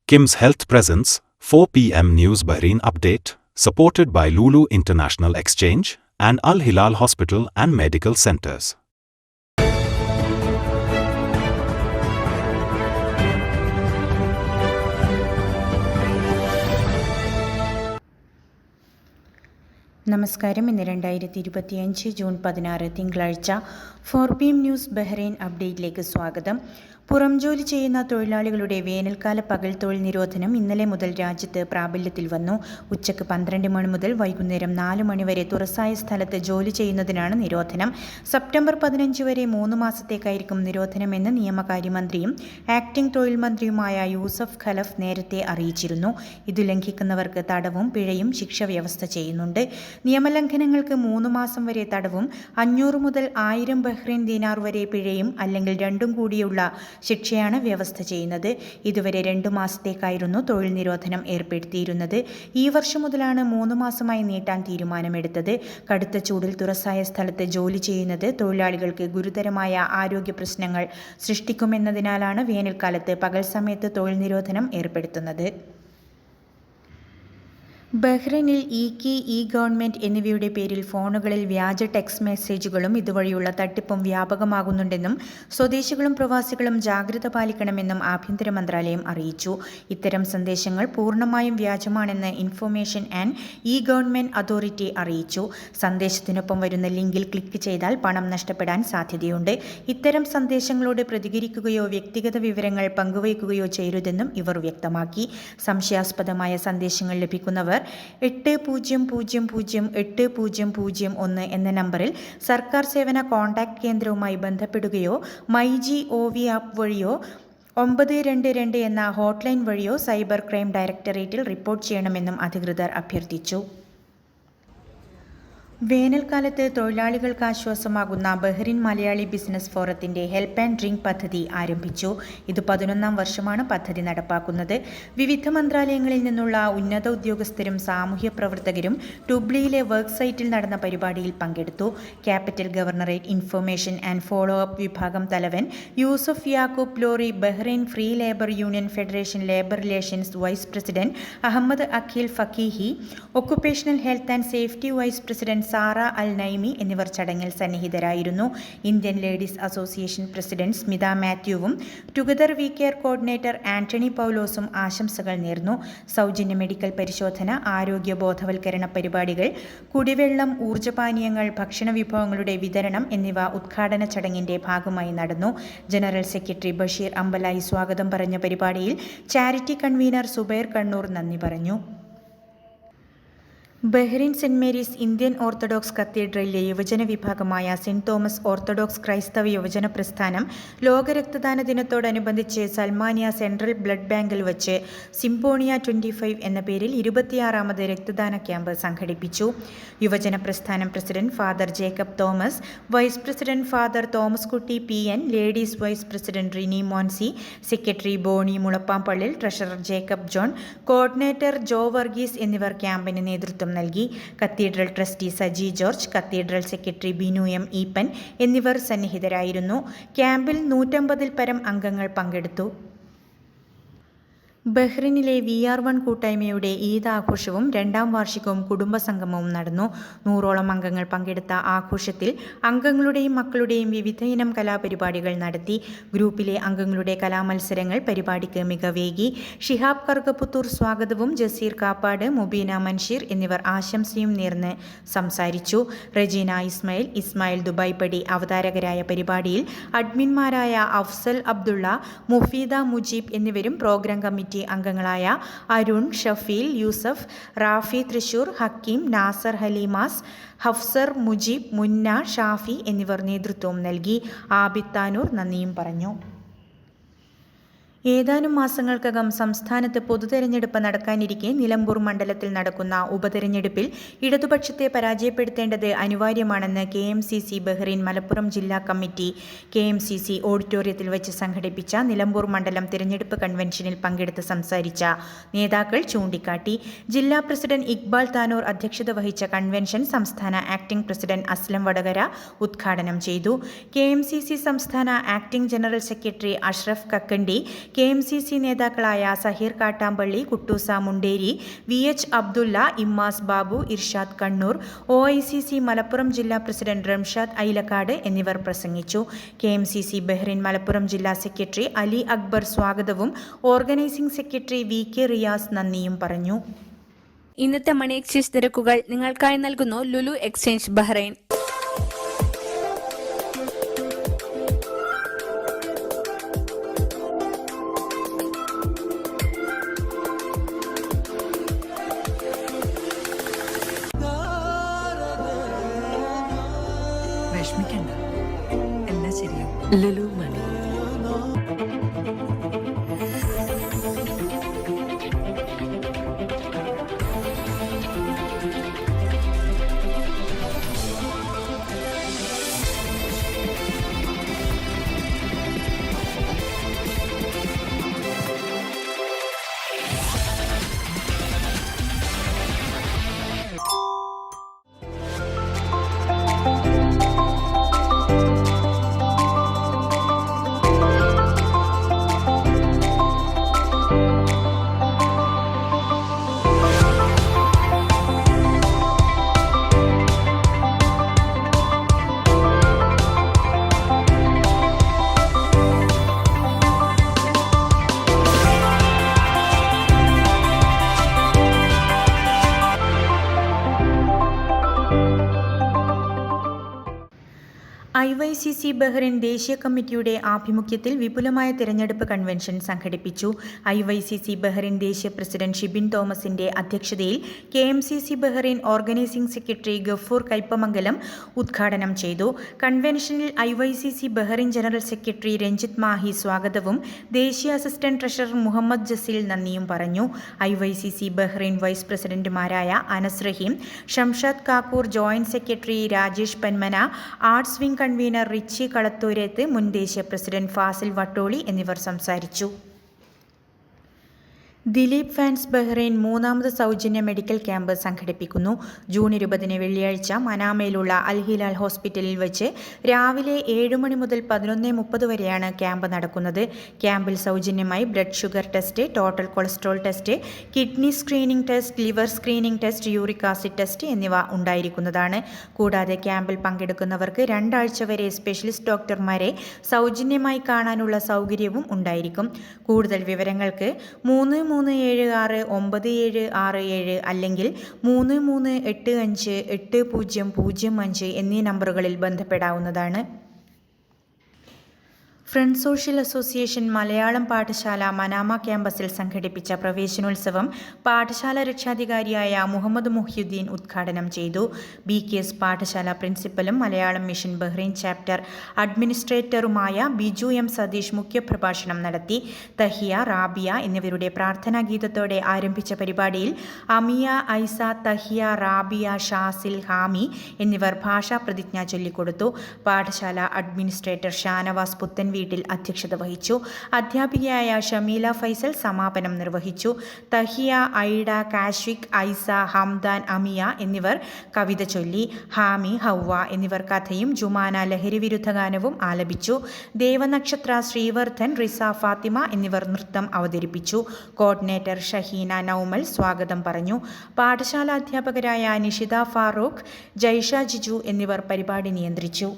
Kim's Health presents 4 p.m. News Bahrain Update, supported by Lulu International Exchange and Al Hilal Hospital and Medical Centers. നമസ്കാരം. ഇന്ന് 2025 June 16 തിങ്കളാഴ്ച 4 PM news Bahrain അപ്ഡേറ്റിലേക്ക് സ്വാഗതം. പുറം ജോലി ചെയ്യുന്ന തൊഴിലാളികളുടെ വേനൽക്കാല പകൽ തൊഴിൽ നിരോധനം ഇന്നലെ മുതൽ രാജ്യത്ത് പ്രാബല്യത്തിൽ വന്നു. ഉച്ചയ്ക്ക് 12 മണി മുതൽ വൈകുന്നേരം 4 മണി വരെ തുറസായ സ്ഥലത്ത് ജോലി ചെയ്യുന്നതിനാണ് നിരോധനം. സെപ്റ്റംബർ 15 വരെ 3 മാസത്തേക്കായിരിക്കും നിരോധനമെന്ന് നിയമകാര്യമന്ത്രിയും ആക്ടിംഗ് തൊഴിൽ മന്ത്രിയുമായ യൂസഫ് ഖലഫ് നേരത്തെ അറിയിച്ചിരുന്നു. ഇതു ലംഘിക്കുന്നവർക്ക് തടവും പിഴയും ശിക്ഷ വ്യവസ്ഥ ചെയ്യുന്നുണ്ട്. നിയമലംഘനങ്ങൾക്ക് 3 മാസം വരെ തടവും 500 മുതൽ 1000 ബഹ്റൈൻ ദീനാർ വരെ പിഴയും അല്ലെങ്കിൽ രണ്ടും കൂടിയുള്ള ശിക്ഷയാണ് വ്യവസ്ഥ ചെയ്യുന്നത്. ഇതുവരെ 2 മാസത്തേക്കായിരുന്നു തൊഴിൽ നിരോധനം ഏർപ്പെടുത്തിയിരുന്നത്. ഈ വർഷം മുതലാണ് 3 മാസമായി നീട്ടാൻ തീരുമാനമെടുത്തത്. കടുത്ത ചൂടിൽ തുറസായ സ്ഥലത്ത് ജോലി ചെയ്യുന്നത് തൊഴിലാളികൾക്ക് ഗുരുതരമായ ആരോഗ്യ പ്രശ്നങ്ങൾ സൃഷ്ടിക്കുമെന്നതിനാലാണ് വേനൽക്കാലത്ത് പകൽ സമയത്ത് തൊഴിൽ നിരോധനം ഏർപ്പെടുത്തുന്നത്. ബഹ്റൈനിൽ ഗവൺമെൻറ് എന്നിവയുടെ പേരിൽ ഫോണുകളിൽ വ്യാജ ടെക്സ്റ്റ് മെസ്സേജുകളും ഇതുവഴിയുള്ള തട്ടിപ്പും വ്യാപകമാകുന്നുണ്ടെന്നും സ്വദേശികളും പ്രവാസികളും ജാഗ്രത പാലിക്കണമെന്നും ആഭ്യന്തര മന്ത്രാലയം അറിയിച്ചു. ഇത്തരം സന്ദേശങ്ങൾ പൂർണ്ണമായും വ്യാജമാണെന്ന് ഇൻഫർമേഷൻ ആൻഡ് ഗവൺമെൻറ് അതോറിറ്റി അറിയിച്ചു. സന്ദേശത്തിനൊപ്പം വരുന്ന ലിങ്കിൽ ക്ലിക്ക് ചെയ്താൽ പണം നഷ്ടപ്പെടാൻ സാധ്യതയുണ്ട്. ഇത്തരം സന്ദേശങ്ങളോട് പ്രതികരിക്കുകയോ വ്യക്തിഗത വിവരങ്ങൾ പങ്കുവയ്ക്കുകയോ ചെയ്യരുതെന്നും ഇവർ വ്യക്തമാക്കി. സംശയാസ്പദമായ സന്ദേശങ്ങൾ ലഭിക്കുന്നവർ 80008001 എന്ന നമ്പറിൽ സർക്കാർ സേവന കോൺടാക്ട് കേന്ദ്രവുമായി ബന്ധപ്പെടുകയോ MyGov ആപ്പ് വഴിയോ 922 എന്ന ഹോട്ട്ലൈൻ വഴിയോ സൈബർ ക്രൈം ഡയറക്ടറേറ്റിൽ റിപ്പോർട്ട് ചെയ്യണമെന്നും അധികൃതർ അഭ്യർത്ഥിച്ചു. വേനൽക്കാലത്ത് തൊഴിലാളികൾക്ക് ആശ്വാസമാകുന്ന ബഹ്റൈൻ മലയാളി ബിസിനസ് ഫോറത്തിന്റെ ഹെൽപ്പ് ആൻഡ് ഡ്രിങ്ക് പദ്ധതി ആരംഭിച്ചു. ഇത് 11ാം വർഷമാണ് പദ്ധതി നടപ്പാക്കുന്നത്. വിവിധ മന്ത്രാലയങ്ങളിൽ നിന്നുള്ള ഉന്നത ഉദ്യോഗസ്ഥരും സാമൂഹ്യ പ്രവർത്തകരും ടുബ്ലിയിലെ വർക്ക് സൈറ്റിൽ നടന്ന പരിപാടിയിൽ പങ്കെടുത്തു. Capital governorate information and follow up വിഭാഗം തലവൻ Yusuf Yaqoob Lori, Bahrain free labour union federation labour relations vice president Ahmed Aqeel Faqihi, occupational health and safety vice president Sara Al Naimi എന്നിവർ ചടങ്ങിൽ സന്നിഹിതരായിരുന്നു. Indian ladies association president Smitha മാത്യുവും together we care coordinator Antony പൗലോസും ആശംസകൾ നേർന്നു. സൗജന്യ medical പരിശോധന, ആരോഗ്യ ബോധവൽക്കരണ പരിപാടികൾ, കുടിവെള്ളം, ഊർജ്ജപാനീയങ്ങൾ, ഭക്ഷണ വിഭവങ്ങളുടെ വിതരണം എന്നിവ ഉദ്ഘാടന ചടങ്ങിന്റെ ഭാഗമായി നടന്നു. ജനറൽ സെക്രട്ടറി ബഷീർ അമ്പലായി സ്വാഗതം പറഞ്ഞ പരിപാടിയിൽ ചാരിറ്റി കൺവീനർ സുബൈർ കണ്ണൂർ നന്ദി പറഞ്ഞു. Bahrain saint Mary's Indian orthodox കത്തീഡ്രലിലെ യുവജന വിഭാഗമായ സെന്റ് തോമസ് ഓർത്തഡോക്സ് ക്രൈസ്തവ യുവജന പ്രസ്ഥാനം ലോക രക്തദാന ദിനത്തോടനുബന്ധിച്ച് സൽമാനിയ സെൻട്രൽ ബ്ലഡ് ബാങ്കിൽ വച്ച് സിംഫോണിയ 25 എന്ന പേരിൽ 26ാമത് രക്തദാന ക്യാമ്പ് സംഘടിപ്പിച്ചു. യുവജന പ്രസ്ഥാനം president father Jacob Thomas, vice president father Thomas Kutty PN, ladies vice president Rini Moncy, secretary Boney Mulappampallil, treasurer Jacob John, coordinator Jo Varghese എന്നിവർ ക്യാമ്പിന് നേതൃത്വം നൽകി. Cathedral trustee Saji George, cathedral secretary Binu M. Eapen എന്നിവർ സന്നിഹിതരായിരുന്നു. ക്യാമ്പിൽ 150-ൽ പരം അംഗങ്ങൾ പങ്കെടുത്തു. ബഹ്റൈനിലെ VR1 കൂട്ടായ്മയുടെ ഈദ് ആഘോഷവും 2ാം വാർഷികവും കുടുംബസംഗമവും നടന്നു. 100ഓളം അംഗങ്ങൾ പങ്കെടുത്ത ആഘോഷത്തിൽ അംഗങ്ങളുടെയും മക്കളുടെയും വിവിധ ഇനം കലാപരിപാടികൾ നടത്തി. ഗ്രൂപ്പിലെ അംഗങ്ങളുടെ കലാമത്സരങ്ങൾ പരിപാടിക്ക് മികവേകി. ഷിഹാബ് കർഗപുത്തൂർ സ്വാഗതവും ജസീർ കാപ്പാട്, മുബീന മൻഷീർ എന്നിവർ ആശംസയും നേർന്ന് സംസാരിച്ചു. റജീന ഇസ്മായിൽ ദുബായ്പടി അവതാരകരായ പരിപാടിയിൽ അഡ്മിന്മാരായ അഫ്സൽ അബ്ദുള്ള, മുഫീദ മുജീബ് എന്നിവരും പ്രോഗ്രാം കമ്മിറ്റി അംഗങ്ങളായ അരുൺ, ഷഫീൽ, യൂസഫ്, റാഫി തൃശൂർ, ഹക്കീം, നാസർ, ഹലീമാസ്, ഹഫ്സർ, മുജീബ്, മുന്ന, ഷാഫി എന്നിവർ നേതൃത്വം നൽകി. ആബിദ് താനൂർ നന്ദിയും പറഞ്ഞു. ഏതാനും മാസങ്ങൾക്കകം സംസ്ഥാനത്ത് പൊതുതെരഞ്ഞെടുപ്പ് നടക്കാനിരിക്കെ നിലമ്പൂർ മണ്ഡലത്തിൽ നടക്കുന്ന ഉപതെരഞ്ഞെടുപ്പിൽ ഇടതുപക്ഷത്തെ പരാജയപ്പെടുത്തേണ്ടത് അനിവാര്യമാണെന്ന് KMCC ബഹ്റൈൻ മലപ്പുറം ജില്ലാ കമ്മിറ്റി KMCC ഓഡിറ്റോറിയത്തിൽ വെച്ച് സംഘടിപ്പിച്ച നിലമ്പൂർ മണ്ഡലം തിരഞ്ഞെടുപ്പ് കൺവെൻഷനിൽ പങ്കെടുത്ത് സംസാരിച്ച നേതാക്കൾ ചൂണ്ടിക്കാട്ടി. ജില്ലാ പ്രസിഡന്റ് ഇക്ബാൽ താനൂർ അധ്യക്ഷത വഹിച്ച കൺവെൻഷൻ സംസ്ഥാന ആക്ടിംഗ് പ്രസിഡന്റ് അസ്ലം വടകര ഉദ്ഘാടനം ചെയ്തു. KMCC സംസ്ഥാന acting general secretary Ashraf Kakkandi, KMCC നേതാക്കളായ സഹീർ കാട്ടാമ്പള്ളി, കുട്ടൂസ മുണ്ടേരി, VH അബ്ദുള്ള, ഇമ്മാസ് ബാബു, ഇർഷാദ് കണ്ണൂർ, OICC മലപ്പുറം ജില്ലാ പ്രസിഡന്റ് റംഷാദ് ഐലക്കാട് എന്നിവർ പ്രസംഗിച്ചു. KMCC ബഹ്റിൻ മലപ്പുറം ജില്ലാ സെക്രട്ടറി അലി അക്ബർ സ്വാഗതവും ഓർഗനൈസിംഗ് സെക്രട്ടറി VK റിയാസ് നന്ദിയും പറഞ്ഞു. ഇന്നത്തെ മണി എക്സ്ചേഞ്ച് നിരക്കുകൾ നിങ്ങൾക്കായി നൽകുന്നു ലുലു എക്സ്ചേഞ്ച് ബഹ്റൈൻ. വിഷമിക്കണ്ട, എല്ലാം ശരിയാവും. ലുലു മണി. IYCC ബഹ്റിൻ ദേശീയ കമ്മിറ്റിയുടെ ആഭിമുഖ്യത്തിൽ വിപുലമായ തിരഞ്ഞെടുപ്പ് കൺവെൻഷൻ സംഘടിപ്പിച്ചു. IYCC ബഹ്റിൻ ദേശീയ പ്രസിഡന്റ് ഷിബിൻ തോമസിന്റെ അധ്യക്ഷതയിൽ KMCC Bahrain organising secretary Gafoor Kaipamangalam ഉദ്ഘാടനം ചെയ്തു. കൺവെൻഷനിൽ IYCC Bahrain general secretary Ranjith Mahe സ്വാഗതവും ദേശീയ അസിസ്റ്റന്റ് ട്രഷറർ മുഹമ്മദ് ജസീൽ നന്ദിയും പറഞ്ഞു. IYCC ബഹ്റിൻ വൈസ് പ്രസിഡന്റുമാരായ Anas Raheem, Shamshad Kakkur, joint secretary Rajesh Panmana, arts wing convener Richie Kalathoorath, മുൻ ദേശീയ പ്രസിഡന്റ് ഫാസിൽ വട്ടോളി എന്നിവർ സംസാരിച്ചു. ദിലീപ് ഫാൻസ് ബഹ്റൈൻ മൂന്നാമത് സൗജന്യ മെഡിക്കൽ ക്യാമ്പ് സംഘടിപ്പിക്കുന്നു. ജൂൺ 20 വെള്ളിയാഴ്ച മനാമയിലുള്ള അൽ ഹിലാൽ ഹോസ്പിറ്റലിൽ വെച്ച് രാവിലെ 7 മണി മുതൽ 11:30 വരെയാണ് ക്യാമ്പ് നടക്കുന്നത്. ക്യാമ്പിൽ സൗജന്യമായി blood sugar test, total cholesterol test, kidney screening test, liver screening test, uric acid test എന്നിവ ഉണ്ടായിരിക്കുന്നതാണ്. കൂടാതെ ക്യാമ്പിൽ പങ്കെടുക്കുന്നവർക്ക് 2 ആഴ്ച വരെ സ്പെഷ്യലിസ്റ്റ് ഡോക്ടർമാരെ സൗജന്യമായി കാണാനുള്ള സൗകര്യവും ഉണ്ടായിരിക്കും. കൂടുതൽ വിവരങ്ങൾക്ക് 33769767 അല്ലെങ്കിൽ 33858005 എന്നീ നമ്പറുകളിൽ ബന്ധപ്പെടാവുന്നതാണ്. ഫ്രണ്ട് സോഷ്യൽ അസോസിയേഷൻ മലയാളം പാഠശാല മനാമ ക്യാമ്പസിൽ സംഘടിപ്പിച്ച പ്രവേശനോത്സവം പാഠശാല രക്ഷാധികാരിയായ മുഹമ്മദ് മുഹ്യുദ്ദീൻ ഉദ്ഘാടനം ചെയ്തു. BKS പാഠശാല പ്രിൻസിപ്പലും മലയാളം മിഷൻ ബഹ്റൈൻ ചാപ്റ്റർ അഡ്മിനിസ്ട്രേറ്ററുമായ ബിജു M സതീഷ് മുഖ്യപ്രഭാഷണം നടത്തി. തഹിയ, റാബിയ എന്നിവരുടെ പ്രാർത്ഥനാ ഗീതത്തോടെ ആരംഭിച്ച പരിപാടിയിൽ അമിയ, ഐസ, തഹിയ, റാബിയ, ഷാസിൽ, ഹാമി എന്നിവർ ഭാഷാ പ്രതിജ്ഞ ചൊല്ലിക്കൊടുത്തു. പാഠശാല അഡ്മിനിസ്ട്രേറ്റർ ഷാനവാസ് പുത്തൻ വീട്ടിൽ അധ്യക്ഷത വഹിച്ചു. അധ്യാപികയായ ഷമീല ഫൈസൽ സമാപനം നിർവഹിച്ചു. തഹിയ, ഐഡ, കാശ്വിക്, ഐസ, ഹംദാൻ, അമിയ എന്നിവർ കവിത ചൊല്ലി. ഹാമി, ഹൗവ എന്നിവർ കഥയും ജുമാന ലഹരി വിരുദ്ധ ഗാനവും ആലപിച്ചു. ദേവനക്ഷത്ര, ശ്രീവർദ്ധൻ, റിസ, ഫാത്തിമ എന്നിവർ നൃത്തം അവതരിപ്പിച്ചു. കോർഡിനേറ്റർ ഷഹീന നൗമൽ സ്വാഗതം പറഞ്ഞു. പാഠശാല അധ്യാപകരായ നിഷിത ഫാറൂഖ്, ജൈഷ ജിജു എന്നിവർ പരിപാടി നിയന്ത്രിച്ചു.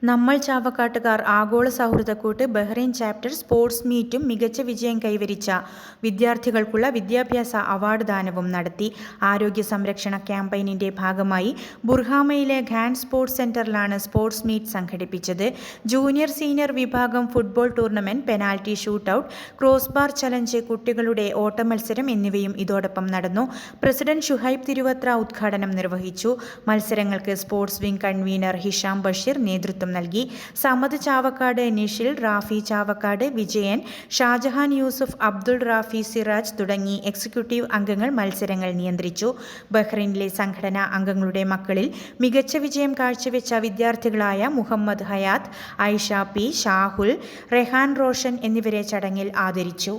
നമ്മൾ ചാവക്കാട്ടുകാർ ആഗോള സൗഹൃദക്കൂട്ട് ബഹ്റൈൻ ചാപ്റ്റർ സ്പോർട്സ് മീറ്റും മികച്ച വിജയം കൈവരിച്ച വിദ്യാർത്ഥികൾക്കുള്ള വിദ്യാഭ്യാസ അവാർഡ് ദാനവും നടത്തി. ആരോഗ്യ സംരക്ഷണ ക്യാമ്പയിനിന്റെ ഭാഗമായി ബുർഹാമയിലെ ഖാൻ സ്പോർട്സ് സെന്ററിലാണ് സ്പോർട്സ് മീറ്റ് സംഘടിപ്പിച്ചത്. ജൂനിയർ സീനിയർ വിഭാഗം football tournament, penalty shootout, cross bar challenge, കുട്ടികളുടെ ഓട്ടമത്സരം എന്നിവയും ഇതോടൊപ്പം നടന്നു. പ്രസിഡന്റ് ഷുഹൈബ് തിരുവത്ര ഉദ്ഘാടനം നിർവഹിച്ചു. മത്സരങ്ങൾക്ക് sports wing convener Hisham Basheer നേതൃത്വം നൽകി. സമദ് ചാവക്കാട്, നിഷിൽ, റാഫി ചാവക്കാട്, വിജയൻ, ഷാജഹാൻ യൂസുഫ്, അബ്ദുൾ റാഫി, സിറാജ് തുടങ്ങി എക്സിക്യൂട്ടീവ് അംഗങ്ങൾ മത്സരങ്ങൾ നിയന്ത്രിച്ചു. ബഹ്റൈനിലെ സംഘടനാ അംഗങ്ങളുടെ മക്കളിൽ മികച്ച വിജയം കാഴ്ചവെച്ച വിദ്യാർത്ഥികളായ മുഹമ്മദ് ഹയാത്ത്, ഐഷ പി, ഷാഹുൽ, റെഹാൻ റോഷൻ എന്നിവരെ ചടങ്ങിൽ ആദരിച്ചു.